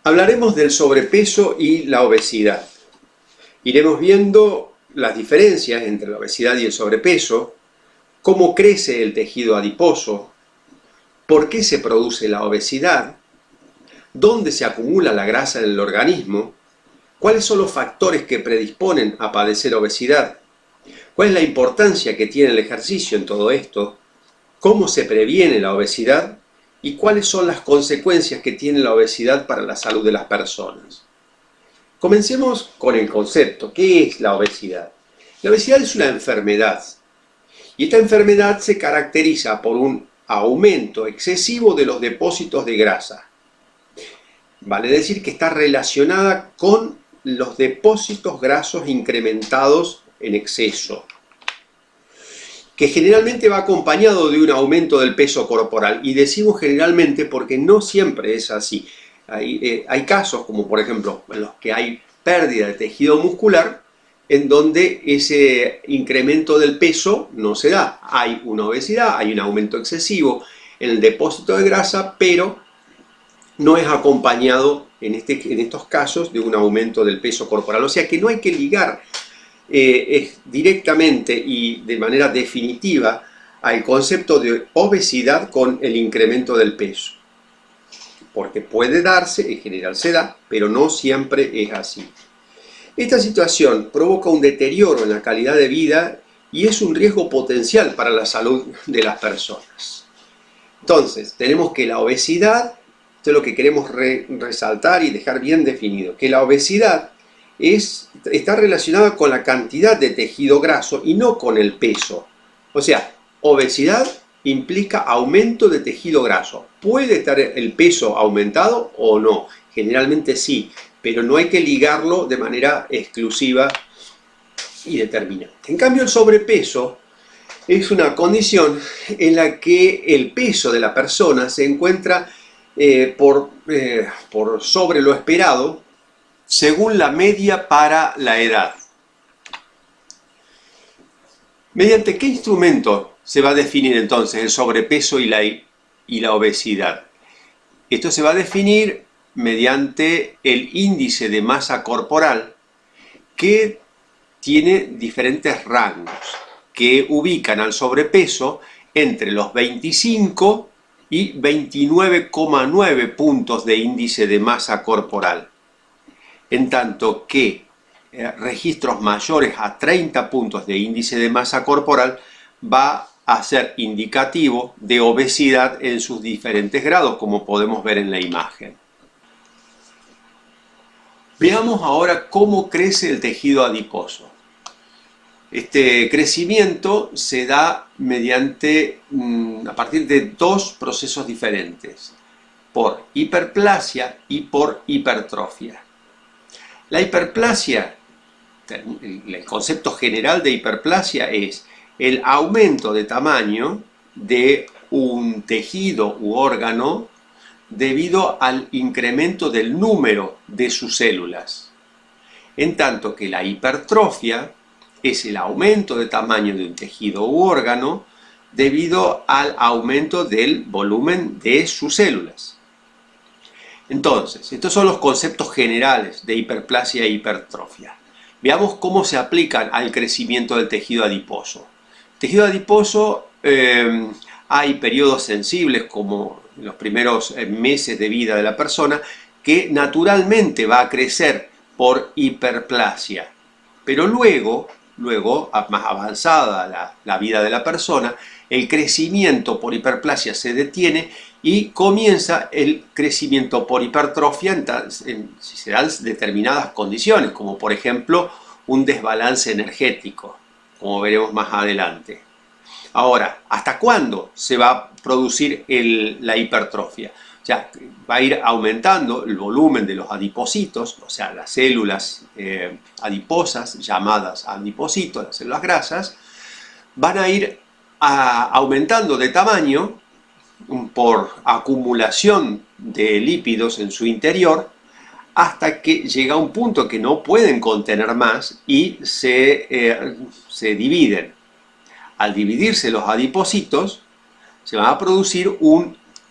Hablaremos del sobrepeso y la obesidad. Iremos viendo las diferencias entre la obesidad y el sobrepeso, cómo crece el tejido adiposo, por qué se produce la obesidad, dónde se acumula la grasa en el organismo, cuáles son los factores que predisponen a padecer obesidad, cuál es la importancia que tiene el ejercicio en todo esto, cómo se previene la obesidad y cuáles son las consecuencias que tiene la obesidad para la salud de las personas. Comencemos con el concepto. ¿Qué es la obesidad? La obesidad es una enfermedad y esta enfermedad se caracteriza por un aumento excesivo de los depósitos de grasa. Vale decir que está relacionada con los depósitos grasos incrementados en exceso, que generalmente va acompañado de un aumento del peso corporal. Y decimos generalmente porque no siempre es así. Hay casos, como por ejemplo en los que hay pérdida de tejido muscular, en donde ese incremento del peso no se da. Hay una obesidad, hay un aumento excesivo en el depósito de grasa, pero no es acompañado en estos casos de un aumento del peso corporal. O sea que no hay que ligar directamente y de manera definitiva al concepto de obesidad con el incremento del peso, porque puede darse, en general se da, pero no siempre es así. Esta situación provoca un deterioro en la calidad de vida y es un riesgo potencial para la salud de las personas. Entonces, tenemos que la obesidad, esto es lo que queremos resaltar y dejar bien definido, que la obesidad está relacionada con la cantidad de tejido graso y no con el peso. O sea, obesidad implica aumento de tejido graso. ¿Puede estar el peso aumentado o no? Generalmente sí, pero no hay que ligarlo de manera exclusiva y determinante. En cambio, el sobrepeso es una condición en la que el peso de la persona se encuentra por sobre lo esperado, según la media para la edad. ¿Mediante qué instrumento se va a definir entonces el sobrepeso y la obesidad? Esto se va a definir mediante el índice de masa corporal, que tiene diferentes rangos que ubican al sobrepeso entre los 25 y 29,9 puntos de índice de masa corporal. En tanto que registros mayores a 30 puntos de índice de masa corporal va a ser indicativo de obesidad en sus diferentes grados, como podemos ver en la imagen. Veamos ahora cómo crece el tejido adiposo. Este crecimiento se da a partir de dos procesos diferentes, por hiperplasia y por hipertrofia. La hiperplasia, el concepto general de hiperplasia es el aumento de tamaño de un tejido u órgano debido al incremento del número de sus células. En tanto que la hipertrofia es el aumento de tamaño de un tejido u órgano debido al aumento del volumen de sus células. Entonces, estos son los conceptos generales de hiperplasia e hipertrofia. Veamos cómo se aplican al crecimiento del tejido adiposo. El tejido adiposo, hay periodos sensibles como los primeros meses de vida de la persona, que naturalmente va a crecer por hiperplasia. Pero luego, más avanzada la vida de la persona, el crecimiento por hiperplasia se detiene y comienza el crecimiento por hipertrofia si se dan determinadas condiciones, como por ejemplo un desbalance energético, como veremos más adelante. Ahora, ¿hasta cuándo se va a producir la hipertrofia? O sea, va a ir aumentando el volumen de los adipocitos, o sea, las células adiposas, llamadas adipocitos, las células grasas, van a ir aumentando de tamaño por acumulación de lípidos en su interior, hasta que llega un punto que no pueden contener más y se dividen. Al dividirse los adipocitos, se va a producir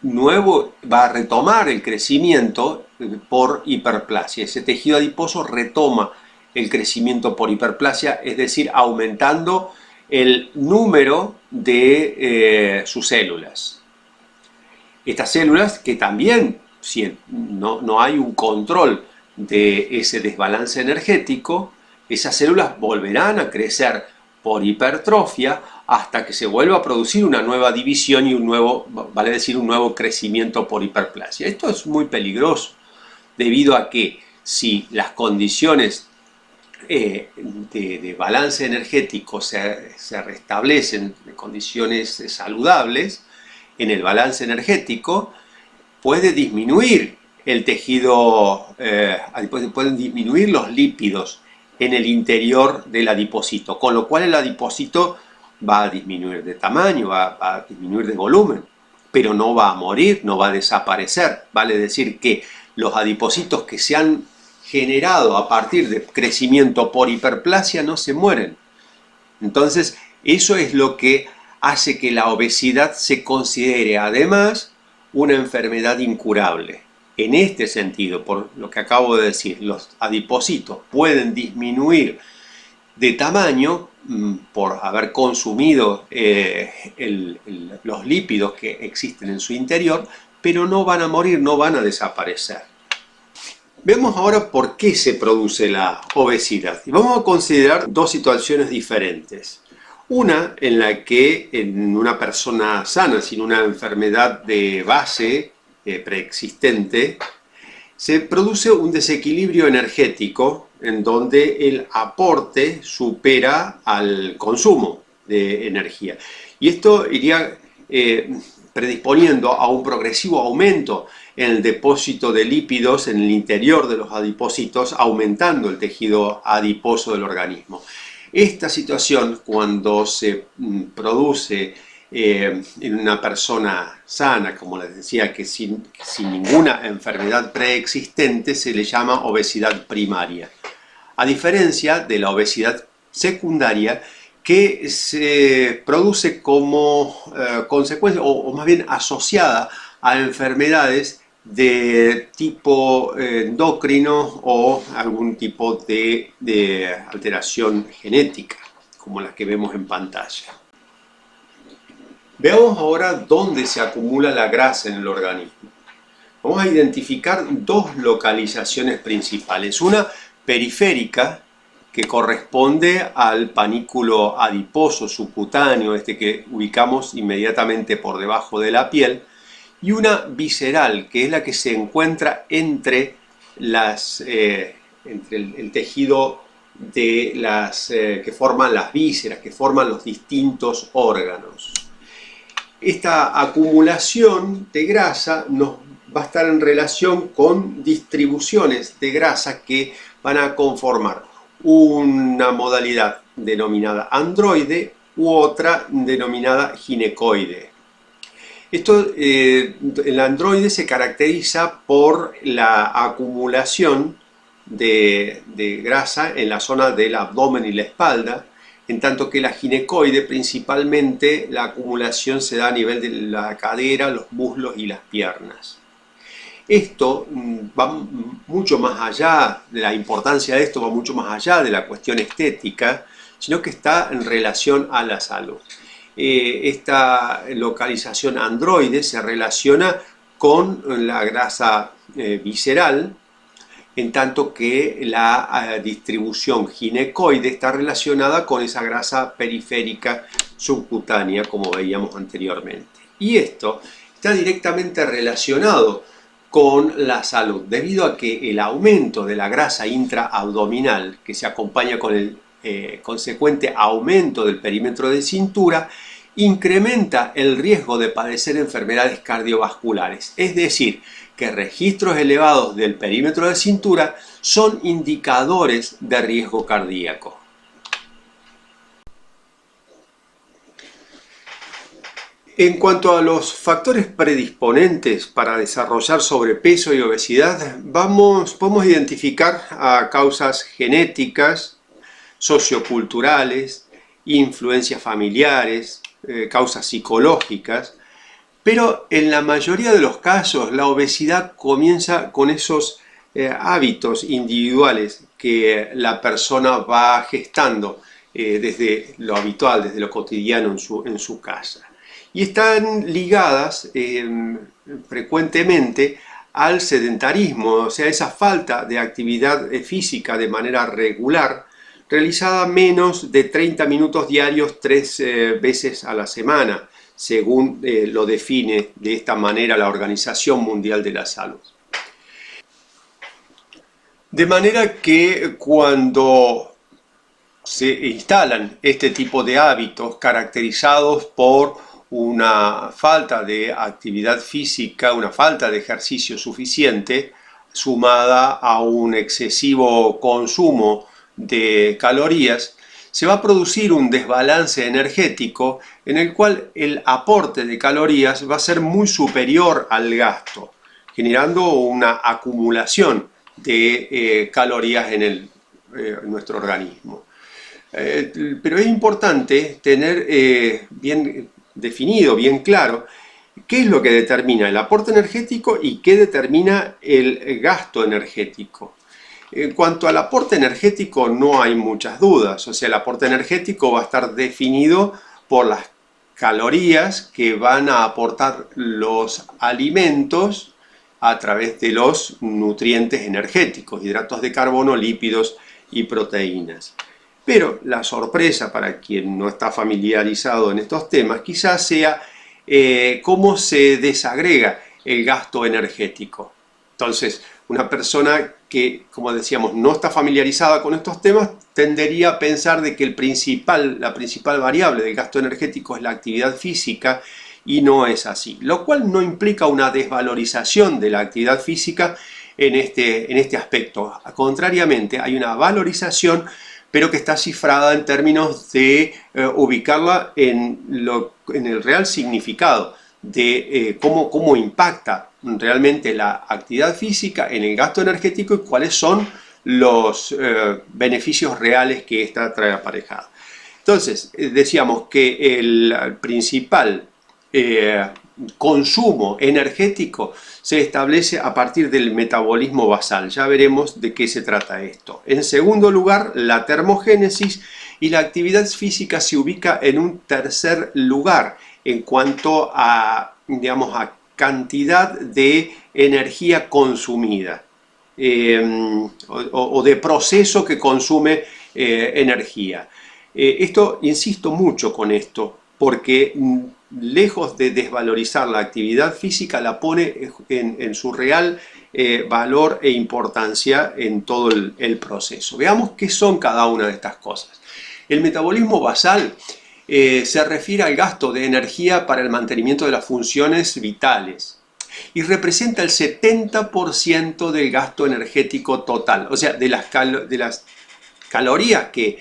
va a retomar el crecimiento por hiperplasia. Ese tejido adiposo retoma el crecimiento por hiperplasia, es decir, aumentando el número de sus células. Estas células que también, si no hay un control de ese desbalance energético, esas células volverán a crecer por hipertrofia hasta que se vuelva a producir una nueva división y un nuevo crecimiento por hiperplasia. Esto es muy peligroso debido a que si las condiciones de balance energético se restablecen en condiciones saludables, en el balance energético puede disminuir el tejido, pueden disminuir los lípidos en el interior del adipocito, con lo cual el adipocito va a disminuir de tamaño, va a disminuir de volumen, pero no va a morir, no va a desaparecer. Vale decir que los adipocitos que se han generado a partir de crecimiento por hiperplasia no se mueren. Entonces, eso es lo que hace que la obesidad se considere además una enfermedad incurable. En este sentido, por lo que acabo de decir, los adipocitos pueden disminuir de tamaño por haber consumido los lípidos que existen en su interior, pero no van a morir, no van a desaparecer. Veamos ahora por qué se produce la obesidad. Y vamos a considerar dos situaciones diferentes. Una en la que en una persona sana, sin una enfermedad de base preexistente, se produce un desequilibrio energético en donde el aporte supera al consumo de energía. Y esto iría predisponiendo a un progresivo aumento en el depósito de lípidos en el interior de los adipocitos, aumentando el tejido adiposo del organismo. Esta situación, cuando se produce en una persona sana, como les decía, que sin ninguna enfermedad preexistente, se le llama obesidad primaria. A diferencia de la obesidad secundaria, que se produce como consecuencia, o más bien asociada a enfermedades de tipo endocrino o algún tipo de alteración genética, como las que vemos en pantalla. Veamos ahora dónde se acumula la grasa en el organismo. Vamos a identificar dos localizaciones principales. Una periférica, que corresponde al panículo adiposo subcutáneo, este que ubicamos inmediatamente por debajo de la piel, y una visceral, que es la que se encuentra entre el tejido que forman las vísceras, que forman los distintos órganos. Esta acumulación de grasa va a estar en relación con distribuciones de grasa que van a conformar una modalidad denominada androide u otra denominada ginecoide. El androide se caracteriza por la acumulación de grasa en la zona del abdomen y la espalda, en tanto que la ginecoide principalmente la acumulación se da a nivel de la cadera, los muslos y las piernas. Esto va mucho más allá, de la importancia de esto va mucho más allá de la cuestión estética, sino que está en relación a la salud. Esta localización androide se relaciona con la grasa visceral, en tanto que la distribución ginecoide está relacionada con esa grasa periférica subcutánea, como veíamos anteriormente. Y esto está directamente relacionado con la salud, debido a que el aumento de la grasa intraabdominal, que se acompaña con el consecuente aumento del perímetro de cintura, incrementa el riesgo de padecer enfermedades cardiovasculares. Es decir, que registros elevados del perímetro de cintura son indicadores de riesgo cardíaco. En cuanto a los factores predisponentes para desarrollar sobrepeso y obesidad, podemos identificar a causas genéticas, socioculturales, influencias familiares, causas psicológicas, Pero en la mayoría de los casos la obesidad comienza con esos hábitos individuales que la persona va gestando desde lo habitual, desde lo cotidiano en su casa. Y están ligadas frecuentemente al sedentarismo, o sea, esa falta de actividad física de manera regular, realizada menos de 30 minutos diarios 3 veces a la semana, según lo define de esta manera la Organización Mundial de la Salud. De manera que cuando se instalan este tipo de hábitos caracterizados por una falta de actividad física, una falta de ejercicio suficiente, sumada a un excesivo consumo de calorías, se va a producir un desbalance energético en el cual el aporte de calorías va a ser muy superior al gasto, generando una acumulación de calorías en nuestro organismo. Pero es importante tener bien definido, bien claro, qué es lo que determina el aporte energético y qué determina el gasto energético. En cuanto al aporte energético no hay muchas dudas, o sea, el aporte energético va a estar definido por las calorías que van a aportar los alimentos a través de los nutrientes energéticos, hidratos de carbono, lípidos y proteínas. Pero la sorpresa para quien no está familiarizado en estos temas quizás sea cómo se desagrega el gasto energético. Entonces, una persona que, como decíamos, no está familiarizada con estos temas, tendería a pensar de que la principal variable del gasto energético es la actividad física, y no es así. Lo cual no implica una desvalorización de la actividad física en este aspecto. Contrariamente, hay una valorización, pero que está cifrada en términos de ubicarla en el real significado de cómo impacta realmente la actividad física en el gasto energético y cuáles son los beneficios reales que esta trae aparejada. Entonces, decíamos que el principal consumo energético se establece a partir del metabolismo basal. Ya veremos de qué se trata esto. En segundo lugar, la termogénesis, y la actividad física se ubica en un tercer lugar en cuanto a, digamos, a cantidad de energía consumida o de proceso que consume energía. Esto, insisto mucho con esto, porque lejos de desvalorizar la actividad física, la pone en su real valor e importancia en todo el proceso. Veamos qué son cada una de estas cosas. El metabolismo basal se refiere al gasto de energía para el mantenimiento de las funciones vitales y representa el 70% del gasto energético total, o sea, de las calorías que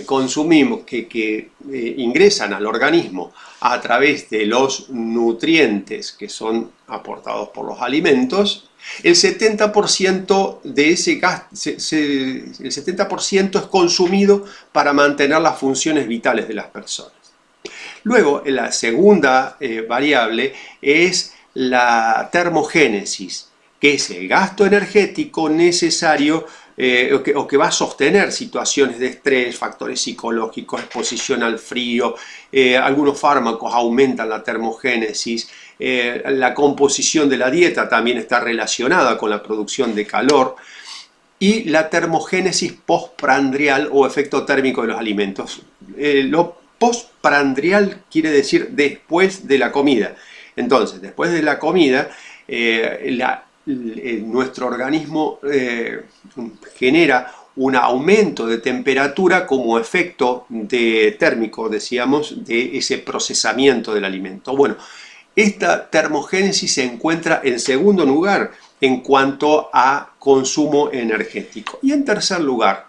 consumimos, que ingresan al organismo a través de los nutrientes que son aportados por los alimentos. El 70% de ese gasto, el 70% es consumido para mantener las funciones vitales de las personas. Luego, la segunda variable es la termogénesis, que es el gasto energético necesario o que va a sostener situaciones de estrés, factores psicológicos, exposición al frío. Algunos fármacos aumentan la termogénesis. La composición de la dieta también está relacionada con la producción de calor. Y la termogénesis postprandial o efecto térmico de los alimentos. Lo postprandial quiere decir después de la comida. Entonces, después de la comida, nuestro organismo genera un aumento de temperatura como efecto térmico, decíamos, de ese procesamiento del alimento. Bueno, esta termogénesis se encuentra en segundo lugar en cuanto a consumo energético. Y en tercer lugar,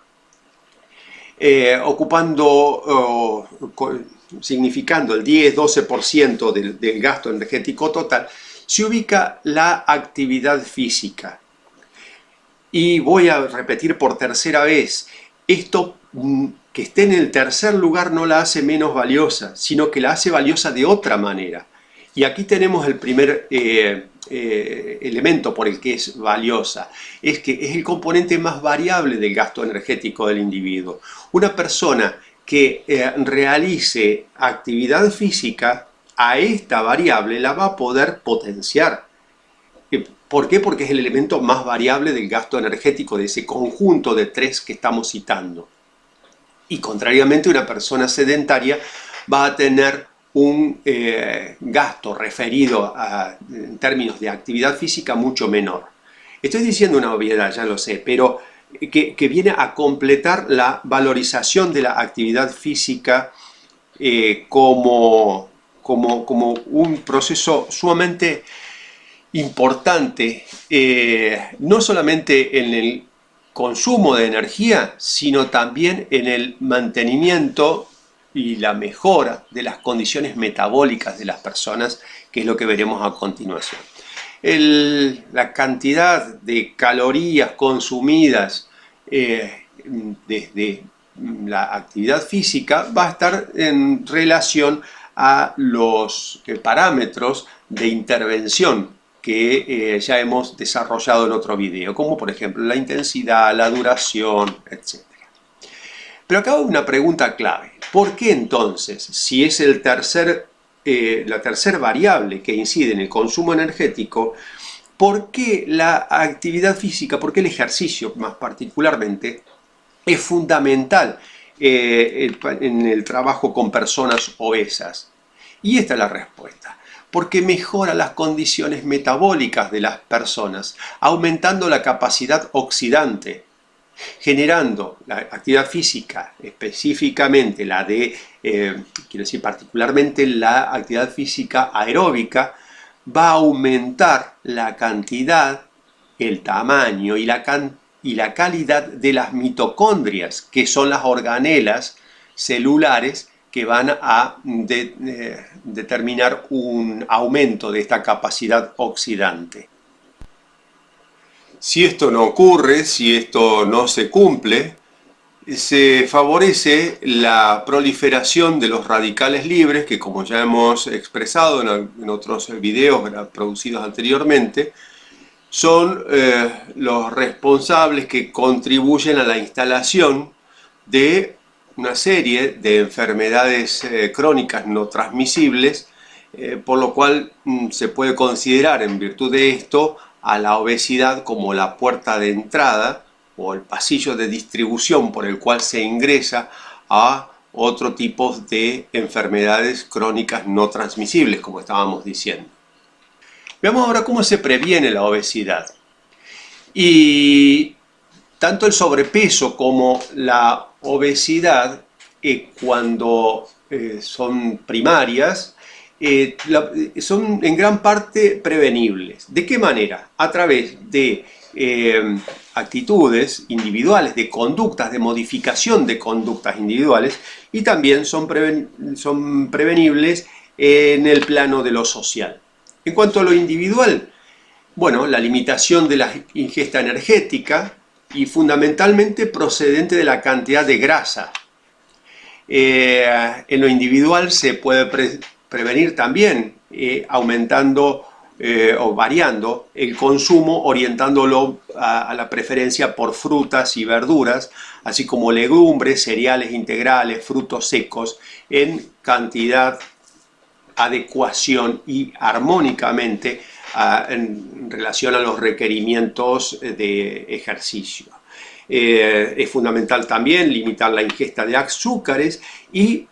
significando el 10-12% del gasto energético total, se ubica la actividad física. Y voy a repetir por tercera vez, esto que esté en el tercer lugar no la hace menos valiosa, sino que la hace valiosa de otra manera. Y aquí tenemos el primer elemento por el que es valiosa, es que es el componente más variable del gasto energético del individuo. Una persona que realice actividad física, a esta variable la va a poder potenciar. ¿Por qué? Porque es el elemento más variable del gasto energético de ese conjunto de tres que estamos citando. Y contrariamente, una persona sedentaria va a tener un gasto referido en términos de actividad física mucho menor. Estoy diciendo una obviedad, ya lo sé, pero que viene a completar la valorización de la actividad física como un proceso sumamente importante, no solamente en el consumo de energía, sino también en el mantenimiento y la mejora de las condiciones metabólicas de las personas, que es lo que veremos a continuación. La cantidad de calorías consumidas desde la actividad física va a estar en relación a los parámetros de intervención que ya hemos desarrollado en otro video, como por ejemplo la intensidad, la duración, etc. Pero acá hay una pregunta clave. ¿Por qué entonces, si es la tercera variable que incide en el consumo energético, por qué la actividad física, por qué el ejercicio más particularmente, es fundamental en el trabajo con personas obesas? Y esta es la respuesta. Porque mejora las condiciones metabólicas de las personas, aumentando la capacidad oxidante, generando la actividad física, específicamente la de, quiero decir, particularmente la actividad física aeróbica, va a aumentar la cantidad, el tamaño y la calidad de las mitocondrias, que son las organelas celulares que van a determinar un aumento de esta capacidad oxidante. Si esto no ocurre, si esto no se cumple, se favorece la proliferación de los radicales libres, que como ya hemos expresado en otros videos producidos anteriormente, son los responsables que contribuyen a la instalación de una serie de enfermedades crónicas no transmisibles, por lo cual se puede considerar, en virtud de esto, a la obesidad como la puerta de entrada o el pasillo de distribución por el cual se ingresa a otro tipo de enfermedades crónicas no transmisibles, como estábamos diciendo. Veamos ahora cómo se previene la obesidad. Y tanto el sobrepeso como la obesidad, cuando son primarias, son en gran parte prevenibles. ¿De qué manera? A través de actitudes individuales, de conductas, de modificación de conductas individuales, y también son prevenibles en el plano de lo social. En cuanto a lo individual, bueno, la limitación de la ingesta energética y fundamentalmente procedente de la cantidad de grasa. En lo individual se puede prevenir también aumentando o variando el consumo, orientándolo a la preferencia por frutas y verduras, así como legumbres, cereales integrales, frutos secos, en cantidad, adecuación y armónicamente en relación a los requerimientos de ejercicio. Es fundamental también limitar la ingesta de azúcares y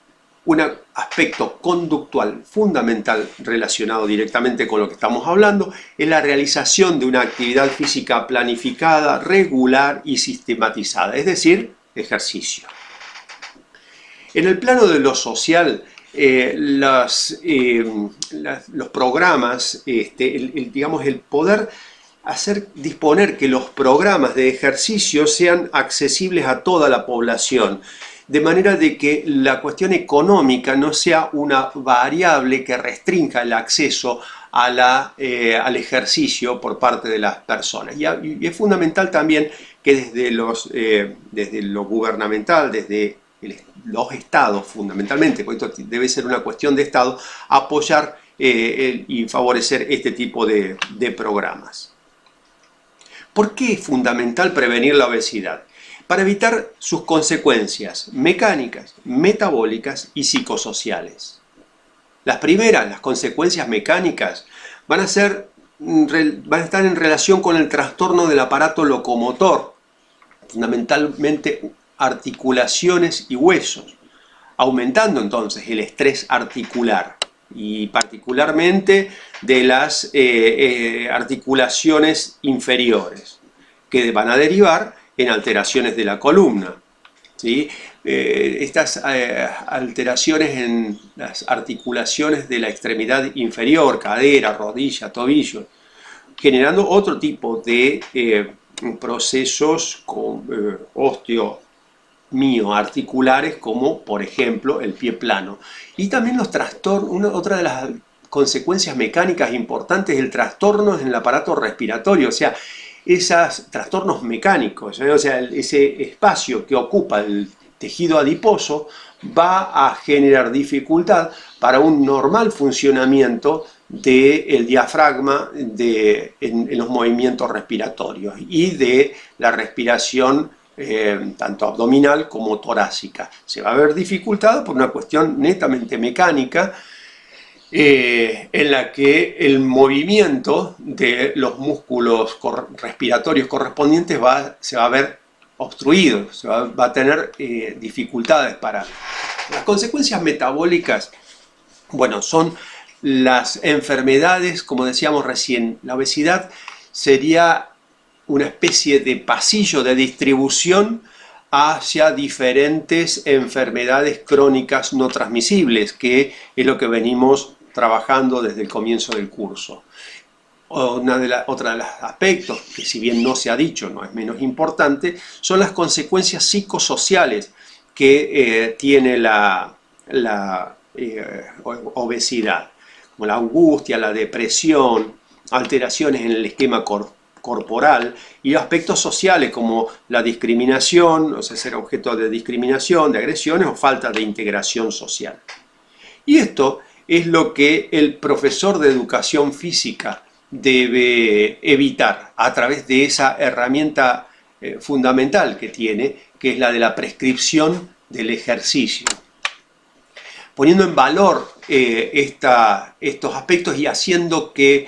un aspecto conductual fundamental relacionado directamente con lo que estamos hablando es la realización de una actividad física planificada, regular y sistematizada, es decir, ejercicio. En el plano de lo social, los programas, digamos, el poder disponer que los programas de ejercicio sean accesibles a toda la población, de manera de que la cuestión económica no sea una variable que restrinja el acceso al ejercicio por parte de las personas. Y es fundamental también que desde lo gubernamental, desde los estados fundamentalmente, porque esto debe ser una cuestión de estado, apoyar y favorecer este tipo de programas. ¿Por qué es fundamental prevenir la obesidad? Para evitar sus consecuencias mecánicas, metabólicas y psicosociales. Las primeras, las consecuencias mecánicas, van a estar en relación con el trastorno del aparato locomotor, fundamentalmente articulaciones y huesos, aumentando entonces el estrés articular y particularmente de las articulaciones inferiores, que van a derivar en alteraciones de la columna, ¿sí? Estas alteraciones en las articulaciones de la extremidad inferior, cadera, rodilla, tobillo, generando otro tipo de procesos osteomioarticulares, como por ejemplo el pie plano. Y también los trastornos, otra de las consecuencias mecánicas importantes es el trastorno en el aparato respiratorio, o sea, esos trastornos mecánicos, o sea, ese espacio que ocupa el tejido adiposo va a generar dificultad para un normal funcionamiento del diafragma en los movimientos respiratorios y de la respiración tanto abdominal como torácica. Se va a ver dificultado por una cuestión netamente mecánica, en la que el movimiento de los músculos respiratorios correspondientes se va a ver obstruido, va a tener dificultades para... Las consecuencias metabólicas, bueno, son las enfermedades, como decíamos recién. La obesidad sería una especie de pasillo de distribución hacia diferentes enfermedades crónicas no transmisibles, que es lo que venimos trabajando desde el comienzo del curso. Otra de los aspectos, que si bien no se ha dicho, no es menos importante, son las consecuencias psicosociales que tiene la obesidad, como la angustia, la depresión, alteraciones en el esquema corporal y aspectos sociales como la discriminación, o sea, ser objeto de discriminación, de agresiones o falta de integración social. Y esto es lo que el profesor de educación física debe evitar a través de esa herramienta fundamental que tiene, que es la de la prescripción del ejercicio. Poniendo en valor estos aspectos y haciendo que,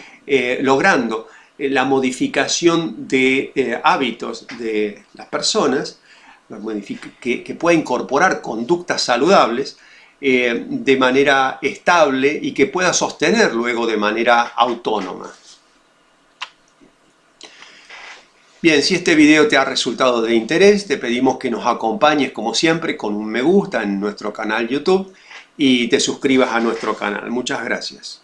logrando la modificación de hábitos de las personas, que pueda incorporar conductas saludables de manera estable y que pueda sostener luego de manera autónoma. Bien, si este video te ha resultado de interés, te pedimos que nos acompañes como siempre con un me gusta en nuestro canal YouTube y te suscribas a nuestro canal. Muchas gracias.